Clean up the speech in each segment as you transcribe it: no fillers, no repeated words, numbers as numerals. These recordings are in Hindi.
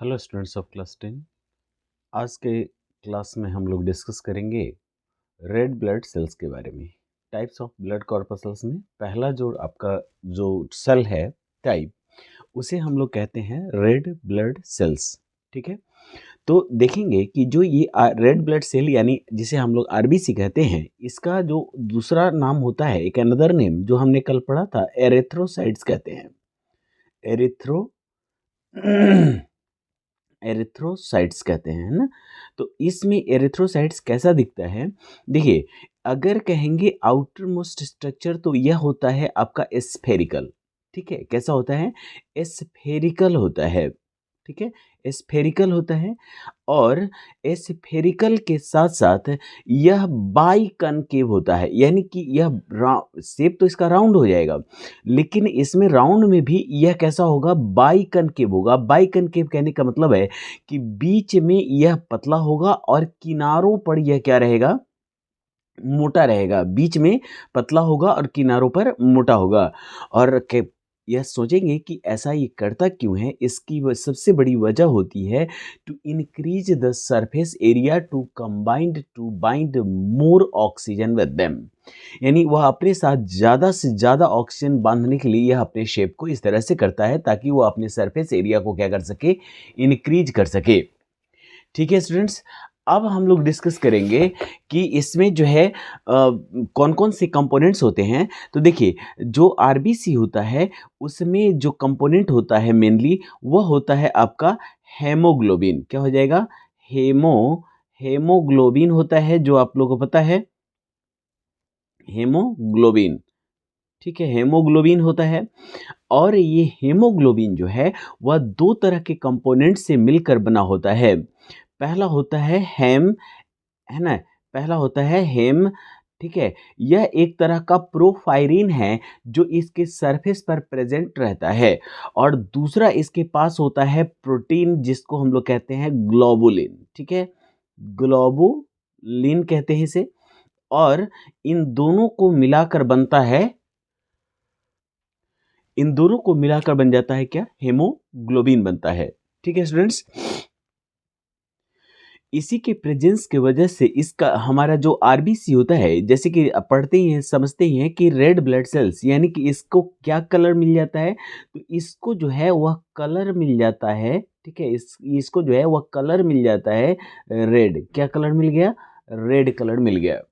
Hello students of class 10। आज के क्लास में हम लोग डिस्कस करेंगे रेड ब्लड सेल्स के बारे में। टाइप्स ऑफ ब्लड कॉर्पसल्स में पहला जो आपका जो सेल है टाइप, उसे हम लोग कहते हैं रेड ब्लड सेल्स। ठीक है, तो देखेंगे कि जो ये रेड ब्लड सेल यानी जिसे हम लोग आरबीसी कहते हैं, इसका जो दूसरा नाम होता है, एक अनदर नेम जो हमने कल पढ़ा था, एरिथ्रोसाइट्स कहते हैं। एरिथ्रो एरिथ्रोसाइट्स कहते हैं, है ना। तो इसमें एरिथ्रोसाइट्स कैसा दिखता है, देखिए, अगर कहेंगे आउटर मोस्ट स्ट्रक्चर तो यह होता है आपका स्फेरिकल। ठीक है, कैसा होता है, स्फेरिकल होता है। ठीक है, स्फेरिकल होता है, और स्फेरिकल के साथ साथ यह बाई कनकेव होता है, यानी कि यह शेप तो इसका राउंड हो जाएगा, लेकिन इसमें राउंड में भी यह कैसा होगा, बाई कनकेव होगा। बाई कनकेव कहने का मतलब है कि बीच में यह पतला होगा और किनारों पर यह क्या रहेगा, मोटा रहेगा। बीच में पतला होगा और किनारों पर मोटा होगा। और यह सोचेंगे कि ऐसा ये करता क्यों है, इसकी सबसे बड़ी वजह होती है to increase the surface area to combined to bind more oxygen with them, यानी वह अपने साथ ज़्यादा से ज़्यादा ऑक्सीजन बांधने के लिए यह अपने शेप को इस तरह से करता है ताकि वो अपने सरफेस एरिया को क्या कर सके, इंक्रीज कर सके। ठीक है स्टूडेंट्स, अब हम लोग डिस्कस करेंगे कि इसमें जो है कौन कौन से कंपोनेंट्स होते हैं। तो देखिए, जो आरबीसी होता है उसमें जो कंपोनेंट होता है मेनली वह होता है आपका हेमोग्लोबिन। क्या हो जाएगा, हेमोग्लोबिन होता है, जो आप लोगों को पता है, हेमोग्लोबिन। ठीक है, हेमोग्लोबिन होता है। और ये हेमोग्लोबिन जो है वह दो तरह के कंपोनेंट से मिलकर बना होता है। पहला होता है हेम, है ना, पहला होता है हेम। ठीक है, यह एक तरह का प्रोफायरिन है जो इसके सरफेस पर प्रेजेंट रहता है। और दूसरा इसके पास होता है प्रोटीन जिसको हम लोग कहते हैं ग्लोबुलिन। ठीक है, ग्लोबुलिन कहते हैं इसे। और इन दोनों को मिलाकर बनता है, इन दोनों को मिलाकर बन जाता है क्या, हेमोग्लोबिन बनता है। ठीक है स्टूडेंट्स, इसी के प्रेजेंस की वजह से इसका हमारा जो आरबीसी होता है, जैसे कि पढ़ते ही हैं समझते ही हैं कि रेड ब्लड सेल्स, यानी कि इसको क्या कलर मिल जाता है, तो इसको जो है वह कलर मिल जाता है। ठीक है, इसको जो है वह कलर मिल जाता है रेड। क्या कलर मिल गया, रेड कलर मिल गया।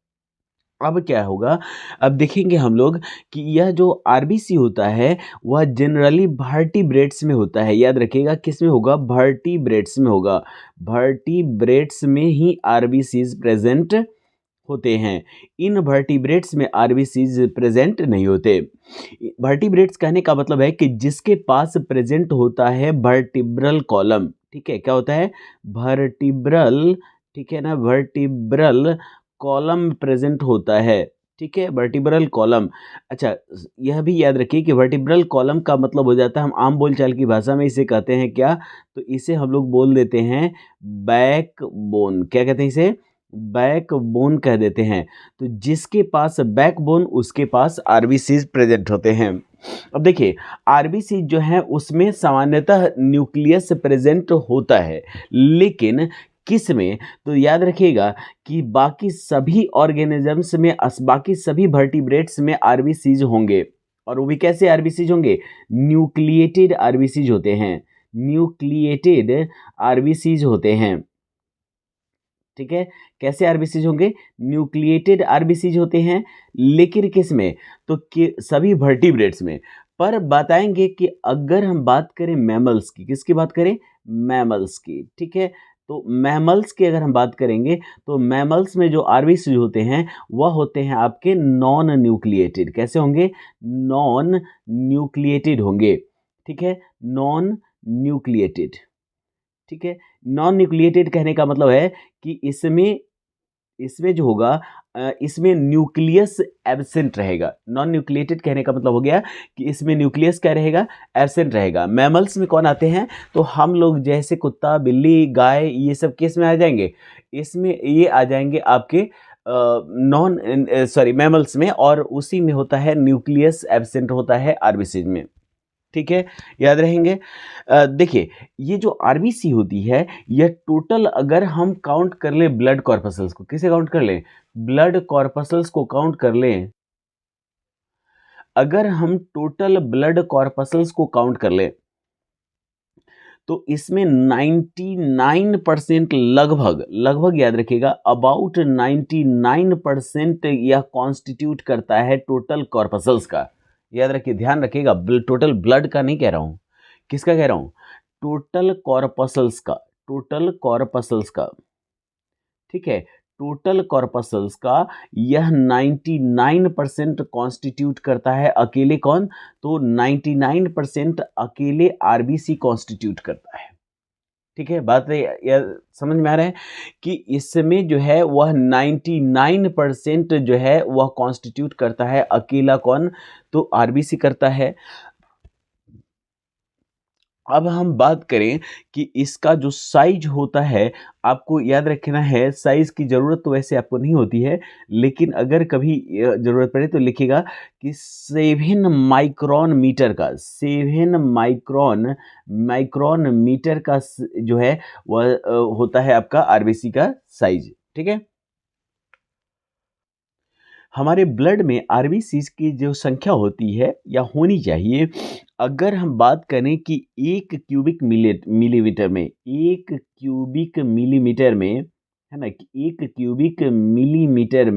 अब क्या होगा, अब देखेंगे हम लोग कि यह जो आरबीसी होता है वह जनरली वर्टिब्रेट्स में होता है। याद रखिएगा किस में होगा, वर्टिब्रेट्स में होगा। वर्टिब्रेट्स में ही आरबीसीज प्रेजेंट होते हैं। इन वर्टिब्रेट्स में आरबीसीज प्रेजेंट नहीं होते। वर्टिब्रेट्स कहने का मतलब है कि जिसके पास प्रेजेंट होता है वर्टिब्रल कॉलम। ठीक है, क्या होता है, वर्टिब्रल, ठीक है ना, वर्टिब्रल कॉलम प्रेजेंट होता है। ठीक है, वर्टिब्रल कॉलम। अच्छा, यह भी याद रखिए कि वर्टिब्रल कॉलम का मतलब हो जाता है, हम आम बोलचाल की भाषा में इसे कहते हैं क्या, तो इसे हम लोग बोल देते हैं बैक बोन। क्या कहते हैं इसे, बैक बोन कह देते हैं। तो जिसके पास बैक बोन उसके पास आरबीसीज प्रेजेंट होते हैं। अब देखिए, आरबीसी जो है उसमें सामान्यतः न्यूक्लियस प्रेजेंट होता है, लेकिन किस में, तो याद रखिएगा कि बाकी सभी ऑर्गेनिजम्स में, बाकी सभी वर्टिब्रेट्स में आरबीसीज होंगे। और वो भी कैसे आरबीसीज होंगे, न्यूक्लिएटेड आरबीसीज होते हैं। न्यूक्लिएटेड आरबीसीज होते हैं। ठीक है, कैसे आरबीसीज होंगे, न्यूक्लिएटेड आरबीसीज होते हैं, लेकिन किस में, तो सभी वर्टिब्रेट्स में। पर बताएंगे कि अगर हम बात करें मैमल्स की, किसकी बात करें, मैमल्स की। ठीक है, तो मैमल्स की अगर हम बात करेंगे तो मैमल्स में जो आरबीसी होते हैं वह होते हैं आपके नॉन न्यूक्लिएटेड। कैसे होंगे, नॉन न्यूक्लिएटेड होंगे। ठीक है, नॉन न्यूक्लिएटेड। ठीक है, नॉन न्यूक्लिएटेड कहने का मतलब है कि इसमें इसमें जो होगा, इसमें न्यूक्लियस एब्सेंट रहेगा। नॉन न्यूक्लिएटेड कहने का मतलब हो गया कि इसमें न्यूक्लियस क्या रहेगा, एब्सेंट रहेगा। मैमल्स में कौन आते हैं, तो हम लोग जैसे कुत्ता, बिल्ली, गाय, ये सब किस में आ जाएंगे, इसमें ये आ जाएंगे आपके नॉन सॉरी मैमल्स में, और उसी में होता है न्यूक्लियस एब्सेंट होता है आरबीसी में। ठीक है, याद रहेंगे। देखिए, ये जो आरबीसी होती है, यह टोटल अगर हम काउंट कर लें ब्लड कॉर्पसल्स को, किसे काउंट कर लें? ब्लड कॉर्पसल्स को काउंट कर लें। अगर हम टोटल ब्लड कॉर्पसल्स को काउंट कर लें, तो इसमें 99% लगभग लगभग याद रखिएगा, अबाउट 99% यह कॉन्स्टिट्यूट करता है टोटल कॉर्पसल्स का। याद रखिए, ध्यान रखिएगा, टोटल ब्लड का नहीं कह रहा हूं, किसका कह रहा हूं? टोटल कॉर्पसल्स का, टोटल कॉर्पसल्स का। ठीक है, टोटल कॉर्पसल्स का यह 99% कॉन्स्टिट्यूट करता है। अकेले कौन? तो 99% अकेले आरबीसी कॉन्स्टिट्यूट करता है। ठीक है, बात यह समझ में आ रहा है कि इसमें जो है वह 99% जो है वह कॉन्स्टिट्यूट करता है। अकेला कौन? तो आरबीसी करता है। अब हम बात करें कि इसका जो साइज होता है, आपको याद रखना है, साइज की ज़रूरत तो वैसे आपको नहीं होती है, लेकिन अगर कभी ज़रूरत पड़े तो लिखिएगा कि 7 माइक्रोन मीटर का, 7 माइक्रोन माइक्रोन मीटर का जो है वह होता है आपका आरबीसी का साइज। ठीक है, हमारे ब्लड में आरबीसीज की जो संख्या होती है या होनी चाहिए, अगर हम बात करें कि 1 क्यूबिक मिलीमीटर में, 1 क्यूबिक मिलीमीटर में, है ना, कि 1 क्यूबिक मिलीलीटर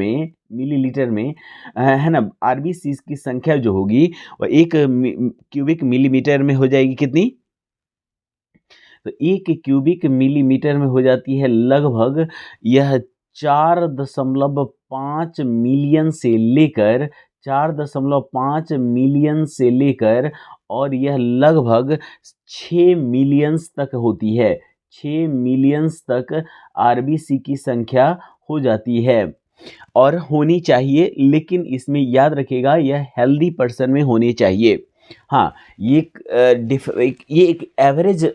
में है ना, आरबीसीज की संख्या जो होगी वह 1 क्यूबिक मिलीमीटर में हो जाएगी कितनी? तो 1 क्यूबिक मिलीमीटर में हो जाती है लगभग यह 4.5 मिलियन से लेकर, 4.5 मिलियन से लेकर, और यह लगभग 6 मिलियंस तक होती है। 6 मिलियंस तक आरबीसी की संख्या हो जाती है और होनी चाहिए, लेकिन इसमें याद रखिएगा यह हेल्दी पर्सन में होनी चाहिए। हाँ, ये एक एवरेज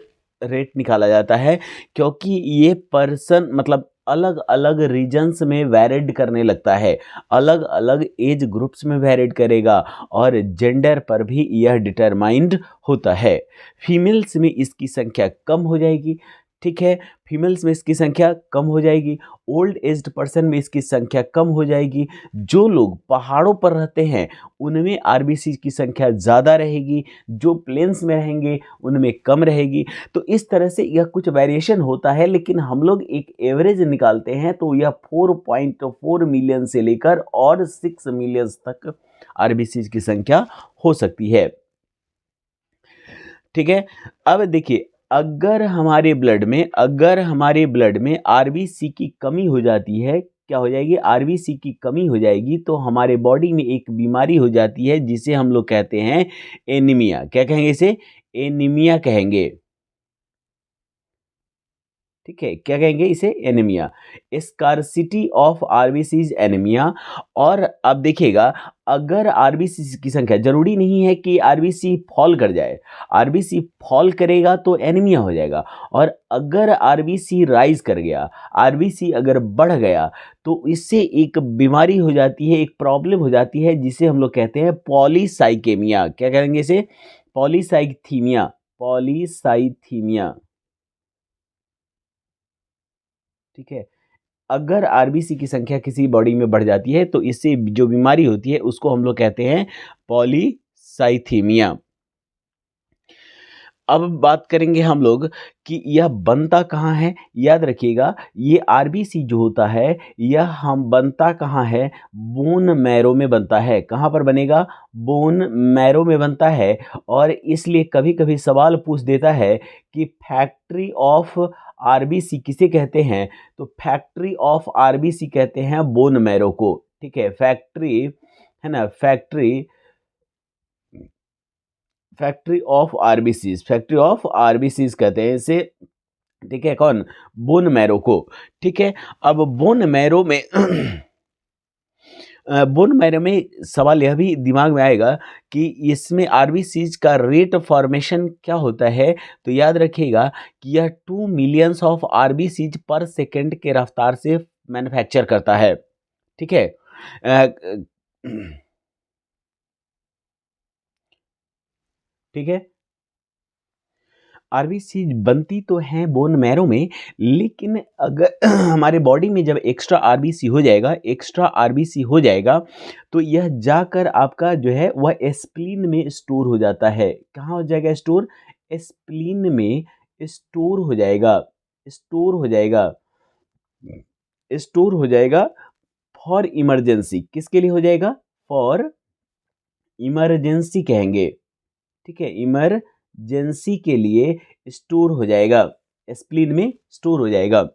रेट निकाला जाता है, क्योंकि ये पर्सन मतलब अलग-अलग रीजन्स में वैरिड करने लगता है, अलग-अलग एज ग्रुप्स में वैरिड करेगा और जेंडर पर भी यह डिटरमाइंड होता है। फीमेल्स में इसकी संख्या कम हो जाएगी, ठीक है, फीमेल्स में इसकी संख्या कम हो जाएगी, ओल्ड एज्ड पर्सन में इसकी संख्या कम हो जाएगी। जो लोग पहाड़ों पर रहते हैं उनमें आरबीसी की संख्या ज़्यादा रहेगी, जो प्लेन्स में रहेंगे उनमें कम रहेगी। तो इस तरह से यह कुछ वेरिएशन होता है, लेकिन हम लोग एक एवरेज निकालते हैं तो यह 4.4 मिलियन से लेकर और 6 मिलियन तक आरबीसी की संख्या हो सकती है। ठीक है, अब देखिए, अगर हमारे ब्लड में आरबीसी की कमी हो जाती है, क्या हो जाएगी? आरबीसी की कमी हो जाएगी तो हमारे बॉडी में एक बीमारी हो जाती है जिसे हम लोग कहते हैं एनीमिया। क्या कहेंगे इसे? एनीमिया कहेंगे। ठीक है, क्या कहेंगे इसे? Anaemia, scarcity of RBCs anaemia. और अब देखिएगा, अगर आरबीसी की संख्या, जरूरी नहीं है कि आरबीसी फॉल कर जाए, आरबीसी फॉल करेगा तो एनीमिया हो जाएगा, और अगर आरबीसी राइज कर गया, आरबीसी अगर बढ़ गया, तो इससे एक बीमारी हो जाती है, एक प्रॉब्लम हो जाती है जिसे हम लोग कहते हैं पॉलीसाइकेमिया। क्या कहेंगे इसे? Polycythaemia, polycythaemia. ठीक है, अगर आरबीसी की संख्या किसी बॉडी में बढ़ जाती है तो इससे जो बीमारी होती है उसको हम लोग कहते हैं पॉलीसाइथीमिया। अब बात करेंगे हम लोग कि यह बनता कहाँ है। याद रखिएगा, ये आरबीसी जो होता है यह हम बनता कहाँ है? बोन मैरो में बनता है। कहाँ पर बनेगा? बोन मैरो में बनता है। और इसलिए कभी कभी सवाल पूछ देता है कि फैक्ट्री ऑफ आरबीसी किसे कहते हैं? तो फैक्ट्री ऑफ आरबीसी कहते हैं बोन मैरो को। ठीक है, फैक्ट्री, है ना, फैक्ट्री ऑफ आरबीसीज कहते हैं इसे। ठीक है, कौन? बोन मैरो को। ठीक है, अब बोन मैरो में बोन मैरो में सवाल यह भी दिमाग में आएगा कि इसमें आरबीसीज का रेट फॉर्मेशन क्या होता है। तो याद रखिएगा कि यह 2 मिलियंस ऑफ आरबीसीज पर सेकेंड के रफ्तार से मैन्युफैक्चर करता है। ठीक है, ठीक है। आरबीसी बनती तो हैं बोन मैरो में, लेकिन अगर हमारे बॉडी में जब एक्स्ट्रा आरबीसी हो जाएगा, तो यह जाकर आपका जो है वह स्प्लीन में स्टोर हो जाता है। कहाँ हो जाएगा स्टोर? स्प्लीन में स्टोर हो जाएगा, स्टोर हो जाएगा, स्टोर हो जाएगा फॉर इमरजेंसी। किसके लिए हो जाएगा? फॉर इमरजेंसी कहेंगे, ठीक है, इमरजेंसी के लिए स्टोर हो जाएगा, स्प्लीन में स्टोर हो जाएगा।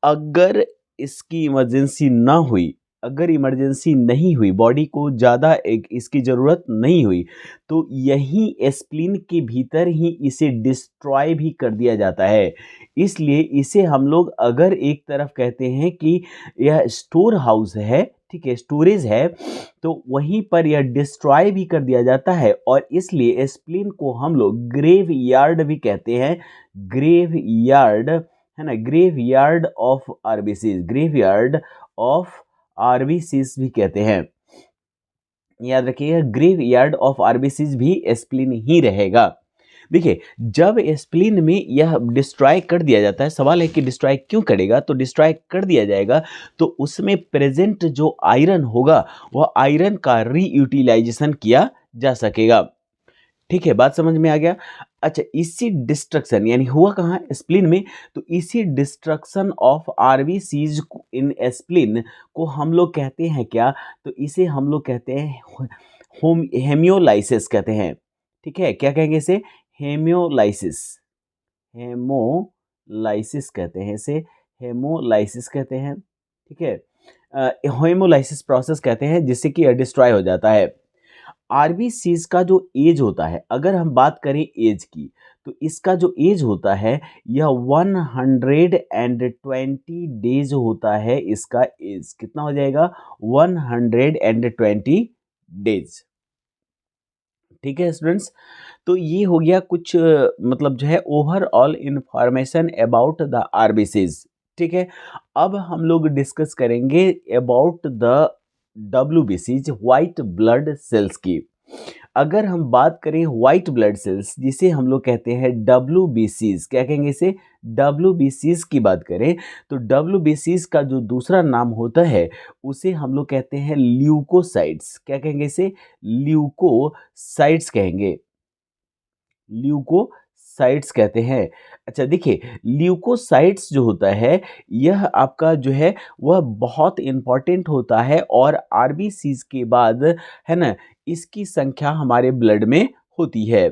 अगर इसकी इमरजेंसी ना हुई, अगर इमरजेंसी नहीं हुई, बॉडी को ज़्यादा एक इसकी ज़रूरत नहीं हुई, तो यही स्प्लीन के भीतर ही इसे डिस्ट्रॉय भी कर दिया जाता है। इसलिए इसे हम लोग अगर एक तरफ कहते हैं कि यह स्टोर हाउस है, ठीक है, स्टोरेज है, तो वहीं पर यह डिस्ट्रॉय भी कर दिया जाता है, और इसलिए स्प्लीन को हम लोग ग्रेव यार्ड भी कहते हैं। ग्रेव यार्ड है ना, graveyard of RBCs, graveyard of RBCs भी कहते हैं। याद रखिएगा, ग्रेव यार्ड ऑफ आरबीसीज भी स्प्लीन ही रहेगा। देखिए, जब स्प्लीन में यह डिस्ट्रॉय कर दिया जाता है, सवाल है कि डिस्ट्रॉय क्यों करेगा, तो डिस्ट्रॉय कर दिया जाएगा तो उसमें प्रेजेंट जो आयरन होगा, वह आयरन का रीयूटिलाइजेशन किया जा सकेगा। ठीक है, बात समझ में आ गया। अच्छा, इसी डिस्ट्रक्शन यानी हुआ कहाँ? स्प्लीन में। तो इसी destruction of RBCs in spleen को हम लोग कहते हैं क्या? तो इसे हम लोग कहते हैं हेमियोलाइसिस कहते हैं। ठीक है, क्या कहेंगे इसे? हेमियोलाइसिस, हेमोलाइसिस कहते हैं इसे, हेमोलाइसिस कहते हैं। ठीक है, हेमोलाइसिस प्रोसेस कहते हैं, जिससे कि डिस्ट्रॉय हो जाता है। आरबीसीज का जो एज होता है, अगर हम बात करें एज की, तो इसका जो एज होता है यह 120 डेज होता है। इसका एज कितना हो जाएगा? 120 डेज। ठीक है स्टूडेंट्स, तो ये हो गया कुछ मतलब जो है overall information about the RBCs. ठीक है, अब हम लोग डिस्कस करेंगे अबाउट द डब्ल्यूबीसीज, व्हाइट ब्लड सेल्स की। अगर हम बात करें व्हाइट ब्लड सेल्स, जिसे हम लोग कहते हैं डब्ल्यूबीसीज, क्या कहेंगे इसे? डब्ल्यूबीसीज की बात करें तो डब्ल्यूबीसीज का जो दूसरा नाम होता है उसे हम लोग कहते हैं ल्यूकोसाइट्स। क्या कहेंगे इसे? ल्यूकोसाइट्स कहेंगे, ल्यूकोसाइट्स कहते हैं। अच्छा देखिए, ल्यूकोसाइट्स जो होता है यह आपका जो है वह बहुत इम्पॉर्टेंट होता है, और आरबीसीज के बाद है ना, इसकी संख्या हमारे ब्लड में होती है।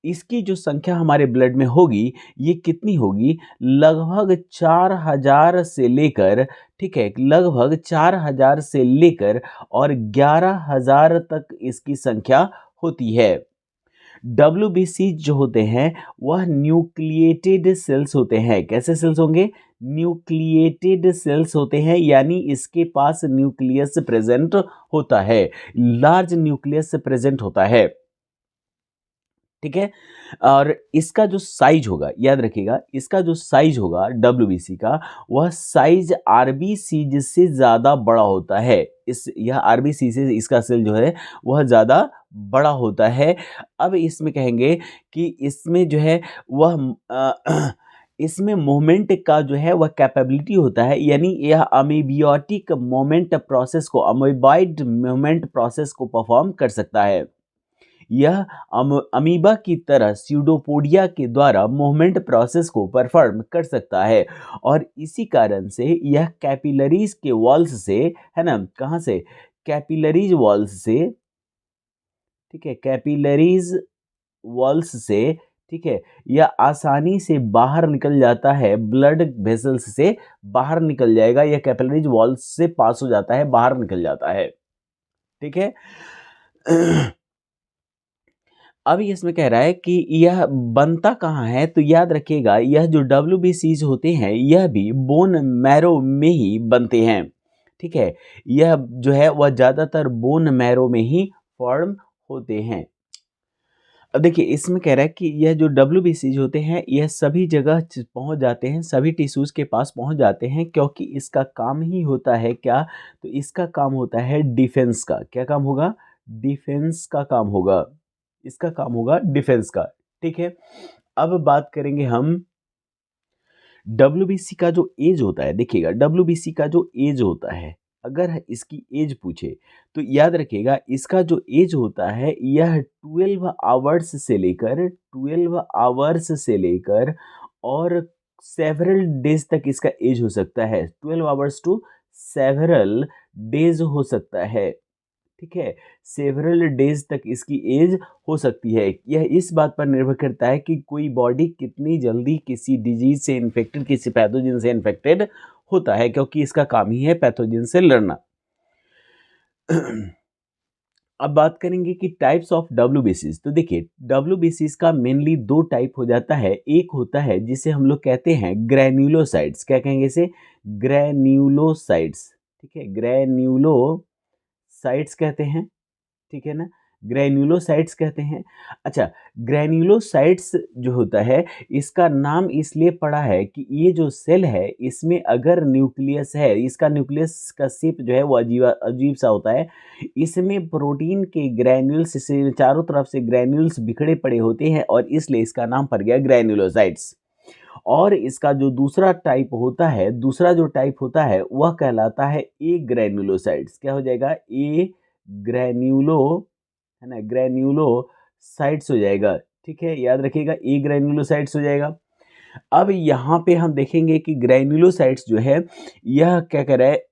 इसकी जो संख्या हमारे ब्लड में होगी, ये कितनी होगी? लगभग 4000 से लेकर, ठीक है, लगभग 4000 से लेकर और 11000 तक इसकी संख्या होती है। डब्ल्यूबीसी जो होते हैं वह न्यूक्लिएटेड सेल्स होते हैं। कैसे सेल्स होंगे? न्यूक्लिएटेड सेल्स होते हैं, यानी इसके पास न्यूक्लियस प्रेजेंट होता है, लार्ज न्यूक्लियस प्रेजेंट होता है। ठीक है, और इसका जो साइज होगा, याद रखिएगा, इसका जो साइज होगा डब्ल्यूबीसी का, वह साइज आरबीसी से ज़्यादा बड़ा होता है। यह आरबीसी से इसका सेल जो है वह ज़्यादा बड़ा होता है। अब इसमें कहेंगे कि इसमें जो है वह इसमें मूवमेंट का जो है वह कैपेबिलिटी होता है, यानी यह अमीबियोटिक मूवमेंट प्रोसेस को, अमीबॉइड मूवमेंट प्रोसेस को परफॉर्म कर सकता है। यह अमीबा की तरह स्यूडोपोडिया के द्वारा मूवमेंट प्रोसेस को परफॉर्म कर सकता है, और इसी कारण से यह कैपिलरीज के वॉल्स से, है ना, कहाँ से? कैपिलरीज वॉल्स से, ठीक है, कैपिलरीज वॉल्स से, ठीक है, यह आसानी से बाहर निकल जाता है, ब्लड वेसल्स से बाहर निकल जाएगा, यह कैपिलरीज वॉल्स से पास हो जाता है, बाहर निकल जाता है। ठीक है, अब इसमें कह रहा है कि यह बनता कहाँ है, तो याद रखिएगा, यह जो डब्ल्यूबीसीज होते हैं यह भी बोन मैरो में ही बनते हैं। ठीक है, यह जो है वह ज़्यादातर बोन मैरो में ही फॉर्म होते हैं। अब देखिए, इसमें कह रहा है कि यह जो डब्ल्यूबीसीज होते हैं यह सभी जगह पहुंच जाते हैं, सभी टिश्यूज़ के पास पहुंच जाते हैं, क्योंकि इसका काम ही होता है क्या? तो इसका काम होता है डिफेंस का। क्या काम होगा? डिफेंस का काम होगा। इसका काम होगा डिफेंस का। ठीक है, अब बात करेंगे हम डब्ल्यूबीसी का जो एज होता है। देखिएगा, डब्ल्यूबीसी का जो एज होता है, अगर इसकी एज पूछे तो याद रखिएगा, इसका जो एज होता है यह 12 आवर्स से लेकर और सेवरल डेज तक इसका एज हो सकता है। 12 आवर्स टू सेवरल डेज हो सकता है। ठीक है, सेवरल डेज तक इसकी एज हो सकती है। यह इस बात पर निर्भर करता है कि कोई बॉडी कितनी जल्दी किसी डिजीज से इन्फेक्टेड, किसी पैथोजन से इन्फेक्टेड होता है, क्योंकि इसका काम ही है पैथोजन से लड़ना। अब बात करेंगे कि टाइप्स ऑफ डब्ल्यूबीसीज। तो देखिए, डब्ल्यूबीसीज का मेनली दो टाइप हो जाता है। एक होता है जिसे हम लोग कहते हैं ग्रैन्युलोसाइट्स। क्या कहेंगे इसे? ग्रैन्युलोसाइट्स। ठीक है, ग्रैन्युलोसाइट्स कहते हैं। ठीक है ना, ग्रैन्युलोसाइट्स कहते हैं। अच्छा, ग्रैन्युलोसाइट्स जो होता है, इसका नाम इसलिए पड़ा है कि ये जो सेल है, इसमें अगर न्यूक्लियस है, इसका न्यूक्लियस का शेप जो है वो अजीब अजीब सा होता है। इसमें प्रोटीन के ग्रैन्युल्स से चारों तरफ से ग्रैन्युल्स बिखरे पड़े होते हैं और इसलिए इसका नाम पड़ गया ग्रैन्युलोसाइट्स। और इसका जो दूसरा टाइप होता है, दूसरा जो टाइप होता है वह कहलाता है ए ग्रैन्युलोसाइट्स। क्या हो जाएगा? ए ग्रैन्युलो, है ना, ग्रैन्युलोसाइट्स हो जाएगा। ठीक है, याद रखिएगा, ए ग्रैन्युलोसाइट्स हो जाएगा। अब यहाँ पे हम देखेंगे कि ग्रैन्युलोसाइट्स जो है, यह क्या कर रहा है,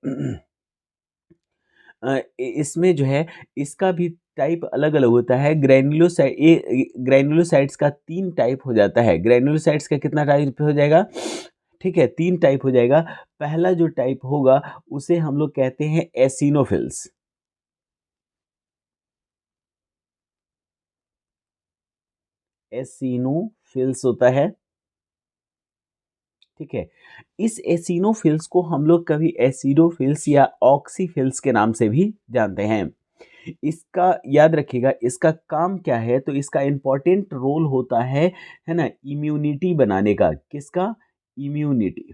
इसमें जो है इसका भी टाइप अलग अलग होता है। ग्रैन्युलोसाइट्स का तीन टाइप हो जाता है। ग्रैन्युलोसाइट्स का कितना टाइप हो जाएगा? ठीक है, तीन टाइप हो जाएगा। पहला जो टाइप होगा उसे हम लोग कहते हैं एसिनोफिल्स। एसिनोफिल्स होता है। ठीक है, इस एसिनोफिल्स को हम लोग कभी एसिडोफिल्स या ऑक्सीफिल्स के नाम से भी जानते हैं। इसका याद रखिएगा, इसका काम क्या है? तो इसका इम्पोर्टेंट रोल होता है ना, इम्यूनिटी बनाने का। किसका? इम्यूनिटी।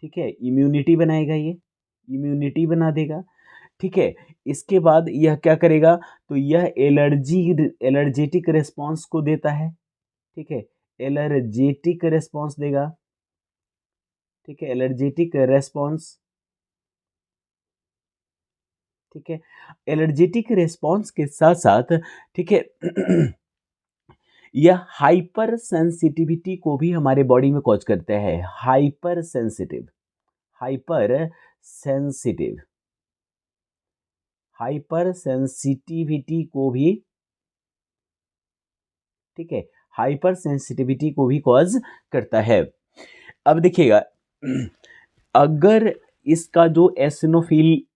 ठीक है, इम्यूनिटी बनाएगा ये, इम्यूनिटी बना देगा। ठीक है, इसके बाद यह क्या करेगा? तो यह एलर्जेटिक रिस्पॉन्स को देता है। ठीक है, एलर्जेटिक रिस्पॉन्स देगा। ठीक है, एलर्जेटिक रेस्पॉन्स। ठीक है, एलर्जेटिक रेस्पॉन्स के साथ साथ, ठीक है, यह हाइपर सेंसिटिविटी को भी हमारे बॉडी में कॉज करता है। Hyper sensitive, hyper sensitive, hyper sensitivity को भी, ठीक है, हाइपर सेंसिटिविटी को भी कॉज करता है। अब देखिएगा, अगर इसका जो एसिनोफिल्स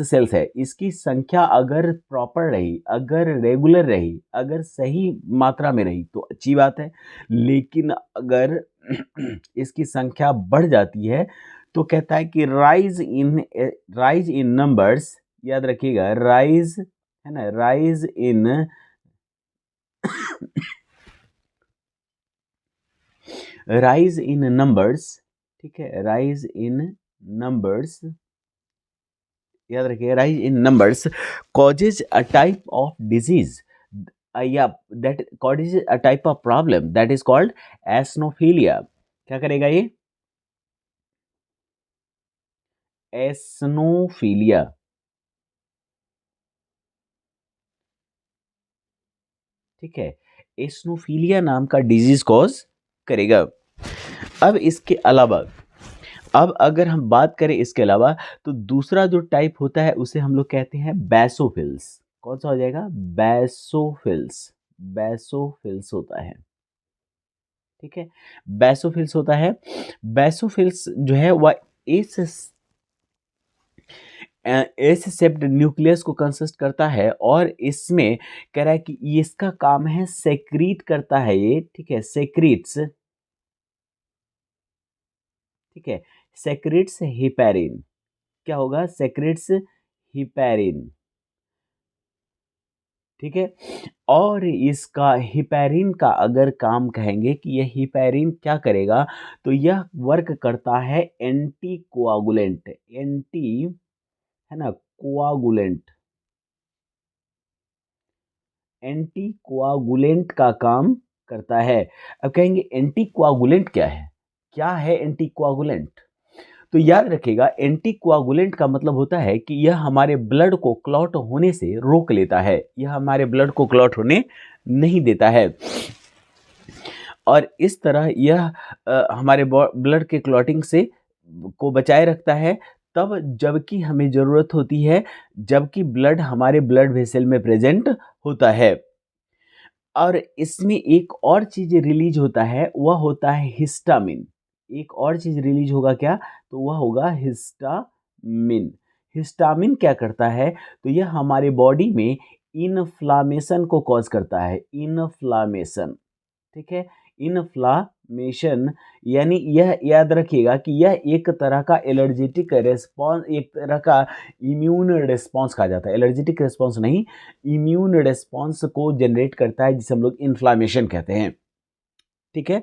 सेल्स है, इसकी संख्या अगर प्रॉपर रही, अगर रेगुलर रही, अगर सही मात्रा में रही तो अच्छी बात है। लेकिन अगर इसकी संख्या बढ़ जाती है तो कहता है कि राइज इन नंबर्स। याद रखिएगा, राइज, है ना, rise in rise in numbers. ठीक है, राइज इन नंबर्स, याद रखिए, rise in numbers causes a type of disease, या that causes a type of problem that is called eosinophilia. क्या करेगा ये? एस्नोफीलिया। ठीक है, एस्नोफीलिया नाम का डिजीज कॉज करेगा। अब इसके अलावा, अब अगर हम बात करें इसके अलावा, तो दूसरा जो टाइप होता है उसे हम लोग कहते हैं बैसोफिल्स। कौन सा हो जाएगा? बैसोफिल्स। बैसोफिल्स होता है। ठीक है, बैसोफिल्स होता है। बैसोफिल्स जो है वह इस एस सेप्ड न्यूक्लियस को कंसिस्ट करता है और इसमें कह रहा है कि इसका काम है सेक्रीट करता है ये। ठीक है, सेक्रीट्स। ठीक है, सेक्रेट्स हिपैरिन। क्या होगा? Secrets heparin. ठीक है, और इसका हिपैरिन का अगर काम कहेंगे कि यह हिपैरिन क्या करेगा, तो यह वर्क करता है एंटी कोआगुलेंट। एंटी, है ना, कोआगुलेंट। एंटीकोआगुलेंट का काम करता है। अब कहेंगे एंटीकोआगुलेंट क्या है? क्या है एंटीकोआगुलेंट? तो याद रखिएगा, एंटीकोआगुलेंट का मतलब होता है कि यह हमारे ब्लड को क्लॉट होने से रोक लेता है, यह हमारे ब्लड को क्लॉट होने नहीं देता है, और इस तरह यह हमारे ब्लड के क्लॉटिंग से को बचाए रखता है तब जबकि हमें ज़रूरत होती है, जबकि ब्लड हमारे ब्लड वेसल में प्रेजेंट होता है। और इसमें एक और चीज़ रिलीज होता है, वह होता है हिस्टामिन। एक और चीज़ रिलीज होगा क्या? तो वह होगा हिस्टामिन। हिस्टामिन क्या करता है? तो यह हमारे बॉडी में इन्फ्लामेशन को कॉज करता है, इन्फ्लामेशन। ठीक है, इन्फ्लामेशन यानी यह याद रखिएगा कि यह एक तरह का एलर्जेटिक रिस्पॉन्स, एक तरह का इम्यून रिस्पॉन्स कहा जाता है, एलर्जेटिक रिस्पॉन्स नहीं, इम्यून रिस्पॉन्स को जनरेट करता है, जिसे हम लोग इन्फ्लामेशन कहते हैं। ठीक है,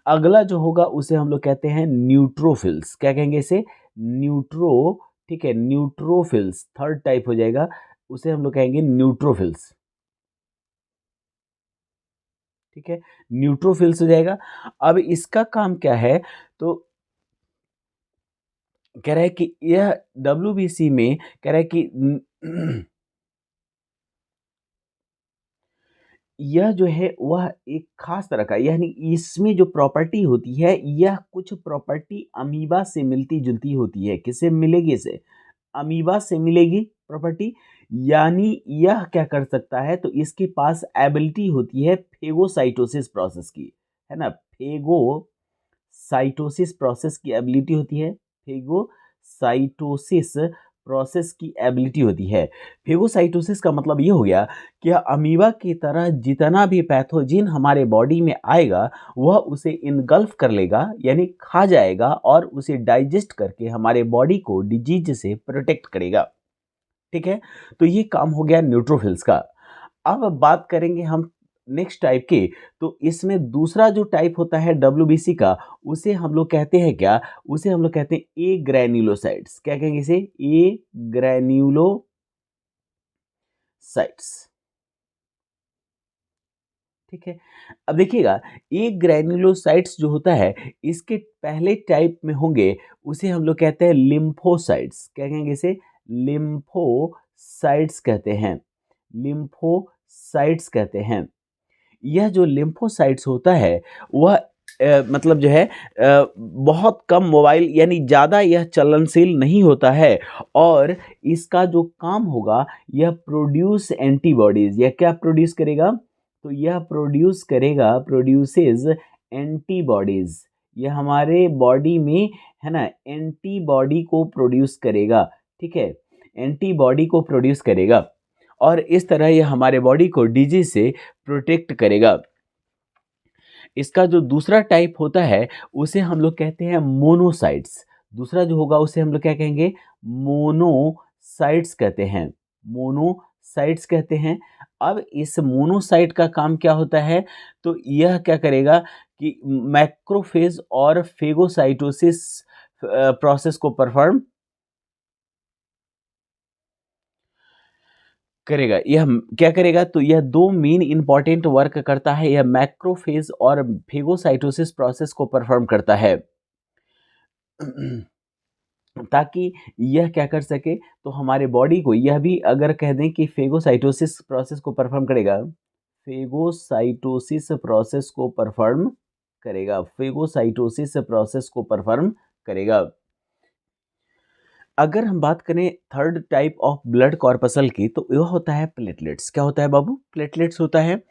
अगला जो होगा उसे हम लोग कहते हैं न्यूट्रोफिल्स। क्या कहेंगे इसे? न्यूट्रो। ठीक है, न्यूट्रोफिल्स थर्ड टाइप हो जाएगा, उसे हम लोग कहेंगे न्यूट्रोफिल्स। ठीक है, न्यूट्रोफिल्स हो जाएगा। अब इसका काम क्या है? तो कह रहा है कि यह डब्ल्यूबीसी में कह रहा है कि यह जो है वह एक खास तरह का, यानी इसमें जो प्रॉपर्टी होती है, यह कुछ प्रॉपर्टी अमीबा से मिलती जुलती होती है। किससे मिलेगी? इसे अमीबा से मिलेगी प्रॉपर्टी। यानी यह क्या कर सकता है? तो इसके पास एबिलिटी होती है फेगोसाइटोसिस प्रोसेस की, है ना, फेगोसाइटोसिस प्रोसेस की एबिलिटी होती है, फेगोसाइटोसिस प्रोसेस की एबिलिटी होती है। फेगोसाइटोसिस का मतलब ये हो गया कि अमीबा की तरह जितना भी पैथोजिन हमारे बॉडी में आएगा वह उसे इनगल्फ कर लेगा, यानी खा जाएगा, और उसे डाइजेस्ट करके हमारे बॉडी को डिजीज से प्रोटेक्ट करेगा। ठीक है, तो ये काम हो गया न्यूट्रोफिल्स का। अब बात करेंगे हम नेक्स्ट टाइप की। तो इसमें दूसरा जो टाइप होता है डब्ल्यूबीसी का, उसे हम लोग कहते हैं क्या? उसे हम लोग कहते हैं ए ग्रैन्युलोसाइट्स। क्या कहेंगे इसे? ए ग्रैन्युलोसाइट्स। ठीक है, अब देखिएगा, ए ग्रैन्युलोसाइट्स जो होता है, इसके पहले टाइप में होंगे, उसे हम लोग कहते हैं लिम्फोसाइट्स। क्या कहेंगे इसे? लिम्फोसाइट्स कहते हैं, लिम्फोसाइट्स कहते हैं। यह जो लिम्फोसाइट्स होता है वह मतलब जो है बहुत कम मोबाइल, यानी ज़्यादा यह चलनशील नहीं होता है, और इसका जो काम होगा, यह प्रोड्यूस एंटीबॉडीज़। यह क्या प्रोड्यूस करेगा? तो यह प्रोड्यूस करेगा, प्रोड्यूसेस एंटीबॉडीज़। यह हमारे बॉडी में, है ना, एंटीबॉडी को प्रोड्यूस करेगा। ठीक है, एंटीबॉडी को प्रोड्यूस करेगा, और इस तरह यह हमारे बॉडी को डिजीज से प्रोटेक्ट करेगा। इसका जो दूसरा टाइप होता है उसे हम लोग कहते हैं मोनोसाइट्स। दूसरा जो होगा उसे हम लोग क्या कहेंगे? मोनोसाइट्स कहते हैं, मोनोसाइट्स कहते हैं। अब इस मोनोसाइट का काम क्या होता है? तो यह क्या करेगा कि मैक्रोफेज और फेगोसाइटोसिस प्रोसेस को परफॉर्म करेगा। यह क्या करेगा? तो यह दो मेन इंपॉर्टेंट वर्क करता है, यह मैक्रोफेज और फेगोसाइटोसिस प्रोसेस को परफॉर्म करता है। ताकि यह क्या कर सके? तो हमारे बॉडी को, यह भी अगर कह दें कि फेगोसाइटोसिस प्रोसेस को परफॉर्म करेगा, फेगोसाइटोसिस प्रोसेस को परफॉर्म करेगा, फेगोसाइटोसिस प्रोसेस को परफॉर्म करेगा। अगर हम बात करें third type of blood corpuscle की, तो यह होता है प्लेटलेट्स। क्या होता है बाबू? प्लेटलेट्स होता है,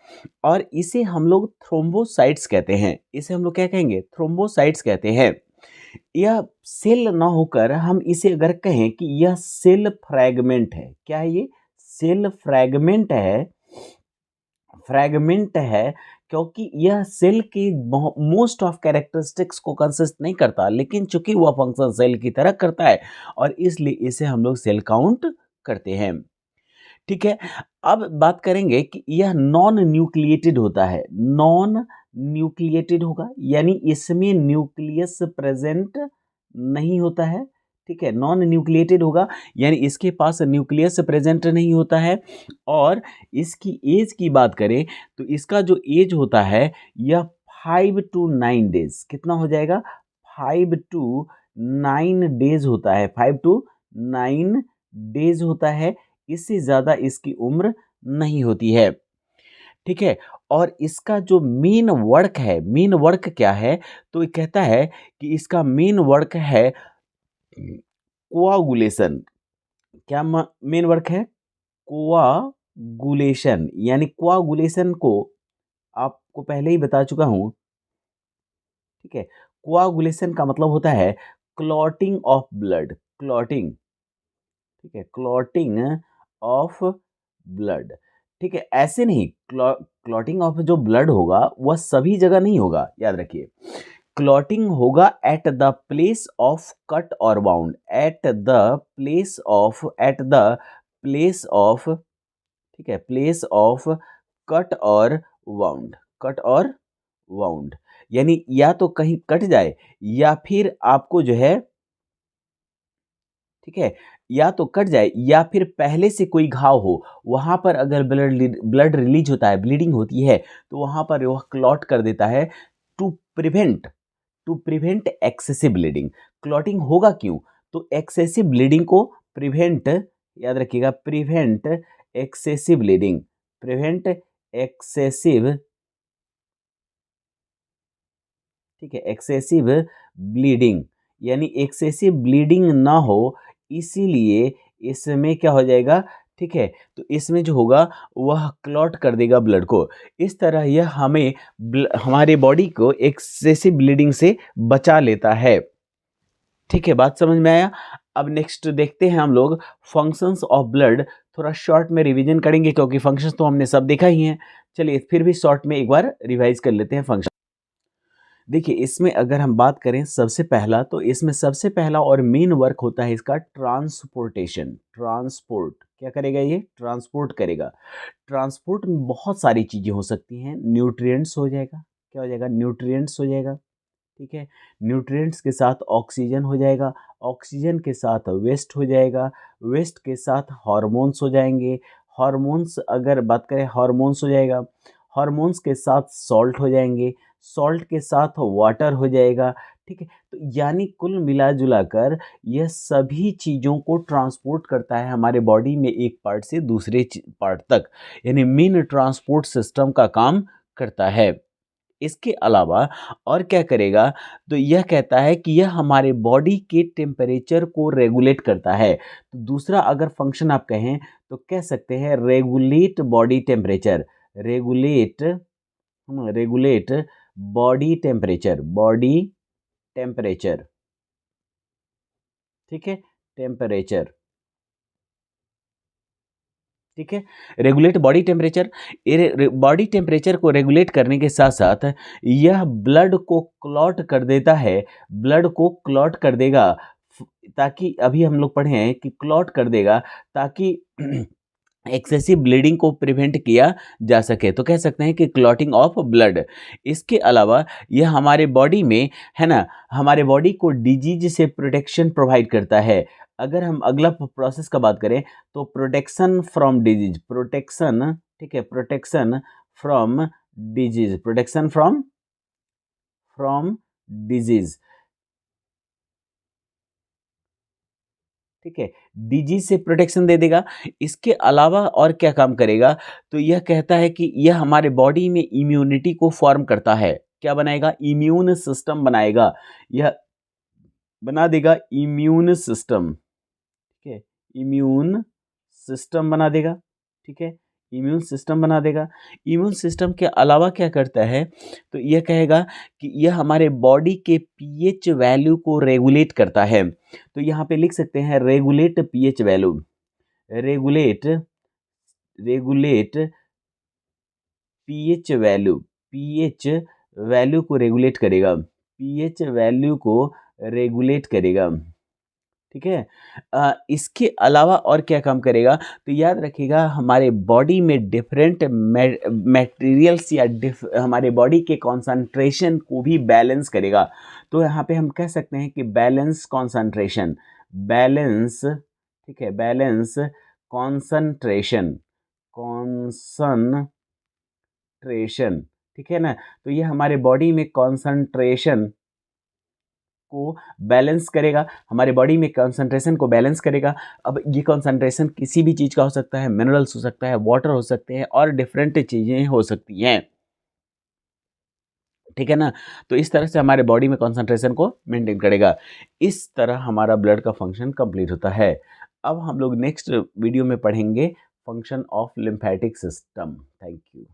और इसे हम लोग थ्रोम्बोसाइट्स कहते हैं। इसे हम लोग क्या कहेंगे? थ्रोम्बोसाइट्स कहते हैं। यह सेल ना होकर हम इसे अगर कहें कि यह सेल फ्रैगमेंट है। क्या है ये? सेल फ्रैगमेंट है, फ्रैगमेंट है, क्योंकि यह सेल की मोस्ट ऑफ कैरेक्टरिस्टिक्स को कंसिस्ट नहीं करता, लेकिन चूंकि वह फंक्शन सेल की तरह करता है, और इसलिए इसे हम लोग सेल काउंट करते हैं। ठीक है, अब बात करेंगे कि यह नॉन न्यूक्लिएटेड होता है। नॉन न्यूक्लिएटेड होगा, यानी इसमें न्यूक्लियस प्रेजेंट नहीं होता है। ठीक है, नॉन न्यूक्लिएटेड होगा, यानी इसके पास न्यूक्लियस प्रेजेंट नहीं होता है। और इसकी एज की बात करें तो इसका जो एज होता है यह 5 to 9 डेज, कितना हो जाएगा, 5 to 9 डेज होता है, 5 to 9 डेज होता है, इससे ज़्यादा इसकी उम्र नहीं होती है। ठीक है, और इसका जो मेन वर्क है, मेन वर्क क्या है, तो ये कहता है कि इसका मेन वर्क है कोआगुलेशन। क्या मेन वर्क है, कोआगुलेशन, यानी कोआगुलेशन को आपको पहले ही बता चुका हूं। ठीक है, कोआगुलेशन का मतलब होता है क्लॉटिंग ऑफ ब्लड, क्लॉटिंग। ठीक है, क्लॉटिंग ऑफ ब्लड। ठीक है, ऐसे नहीं, क्लॉटिंग ऑफ जो ब्लड होगा वह सभी जगह नहीं होगा, याद रखिए। क्लॉटिंग होगा at the place of cut और wound, at the place of, ठीक है, प्लेस ऑफ कट और वाउंड, कट और वाउंड, यानी या तो कहीं कट जाए या फिर आपको जो है, ठीक है, या तो कट जाए या फिर पहले से कोई घाव हो, वहां पर अगर ब्लड रिलीज होता है, ब्लीडिंग होती है, तो वहां पर वह क्लॉट कर देता है to prevent, to prevent excessive bleeding. Clotting होगा क्यों, तो एक्सेसिव ब्लीडिंग को प्रिवेंट, याद रखिएगा, prevent excessive bleeding, prevent excessive, ठीक है, एक्सेसिव ब्लीडिंग, यानी एक्सेसिव ब्लीडिंग ना हो, इसीलिए इसमें क्या हो जाएगा, ठीक है, तो इसमें जो होगा वह क्लॉट कर देगा ब्लड को। इस तरह यह हमें हमारे बॉडी को एक्सेसिव ब्लीडिंग से बचा लेता है। ठीक है, बात समझ में आया। अब नेक्स्ट देखते हैं हम लोग फंक्शंस ऑफ ब्लड, थोड़ा शॉर्ट में रिवीजन करेंगे क्योंकि फंक्शंस तो हमने सब देखा ही है। चलिए फिर भी शॉर्ट में एक बार रिवाइज कर लेते हैं फंक्शन। देखिए, इसमें अगर हम बात करें सबसे पहला, तो इसमें सबसे पहला और मेन वर्क होता है इसका ट्रांसपोर्टेशन, ट्रांसपोर्ट, क्या करेगा ये, ट्रांसपोर्ट करेगा। ट्रांसपोर्ट में बहुत सारी चीज़ें हो सकती हैं, न्यूट्रिएंट्स हो जाएगा, क्या हो जाएगा, न्यूट्रिएंट्स हो जाएगा। ठीक है, न्यूट्रिएंट्स के साथ ऑक्सीजन हो जाएगा, ऑक्सीजन के साथ वेस्ट हो जाएगा, वेस्ट के साथ हार्मोन्स हो जाएंगे, हार्मोन्स अगर बात करें हार्मोन्स हो जाएगा, हार्मोन्स के साथ सॉल्ट हो जाएंगे, सॉल्ट के साथ वाटर हो जाएगा। ठीक है, तो यानी कुल मिला जुला कर यह सभी चीज़ों को ट्रांसपोर्ट करता है हमारे बॉडी में एक पार्ट से दूसरे पार्ट तक, यानी मेन ट्रांसपोर्ट सिस्टम का काम करता है। इसके अलावा और क्या करेगा, तो यह कहता है कि यह हमारे बॉडी के टेम्परेचर को रेगुलेट करता है। तो दूसरा अगर फंक्शन आप कहें तो कह सकते हैं regulate body temperature, regulate, regulate body temperature, body temperature, ठीक है, टेम्परेचर, ठीक है, regulate body temperature. Body temperature को रेगुलेट करने के साथ साथ यह ब्लड को क्लॉट कर देता है, ब्लड को क्लॉट कर देगा, ताकि अभी हम लोग पढ़े हैं कि क्लॉट कर देगा ताकि एक्सेसिव ब्लीडिंग को प्रिवेंट किया जा सके, तो कह सकते हैं कि क्लॉटिंग ऑफ ब्लड। इसके अलावा यह हमारे बॉडी में, है ना, हमारे बॉडी को डिजीज से प्रोटेक्शन प्रोवाइड करता है। अगर हम अगला प्रोसेस का बात करें तो प्रोटेक्शन फ्रॉम डिजीज, प्रोटेक्शन, ठीक है, protection from disease, protection from, from disease, ठीक है, डिजीज से प्रोटेक्शन दे देगा। इसके अलावा और क्या काम करेगा, तो यह कहता है कि यह हमारे बॉडी में इम्यूनिटी को फॉर्म करता है, क्या बनाएगा, इम्यून सिस्टम बनाएगा, यह बना देगा इम्यून सिस्टम, ठीक है, इम्यून सिस्टम बना देगा, ठीक है, इम्यून सिस्टम बना देगा। इम्यून सिस्टम के अलावा क्या करता है, तो यह कहेगा कि यह हमारे बॉडी के पीएच वैल्यू को रेगुलेट करता है। तो यहाँ पे लिख सकते हैं regulate pH value, regulate, regulate pH value, pH value को रेगुलेट करेगा, पीएच वैल्यू को रेगुलेट करेगा, ठीक है? इसके अलावा और क्या काम करेगा? तो याद रखिएगा हमारे बॉडी में डिफरेंट मटेरियल्स या हमारे बॉडी के कॉन्सन्ट्रेशन को भी बैलेंस करेगा। तो यहाँ पे हम कह सकते हैं कि बैलेंस कॉन्सन्ट्रेशन, बैलेंस, ठीक है? बैलेंस कॉन्सन्ट्रेशन, कॉन्सन्ट्रेशन, ठीक है ना? तो ये हमारे बॉडी में कॉन्सन्ट्रेशन को बैलेंस करेगा, हमारे बॉडी में कंसंट्रेशन को बैलेंस करेगा। अब ये कंसंट्रेशन किसी भी चीज़ का हो सकता है, मिनरल्स हो सकता है, वाटर हो सकते हैं और डिफरेंट चीज़ें हो सकती हैं। ठीक है ना? तो इस तरह से हमारे बॉडी में कंसंट्रेशन को मेंटेन करेगा। इस तरह हमारा ब्लड का फंक्शन कंप्लीट होता है। अब हम लोग नेक्स्ट वीडियो में पढ़ेंगे function of lymphatic system. Thank you.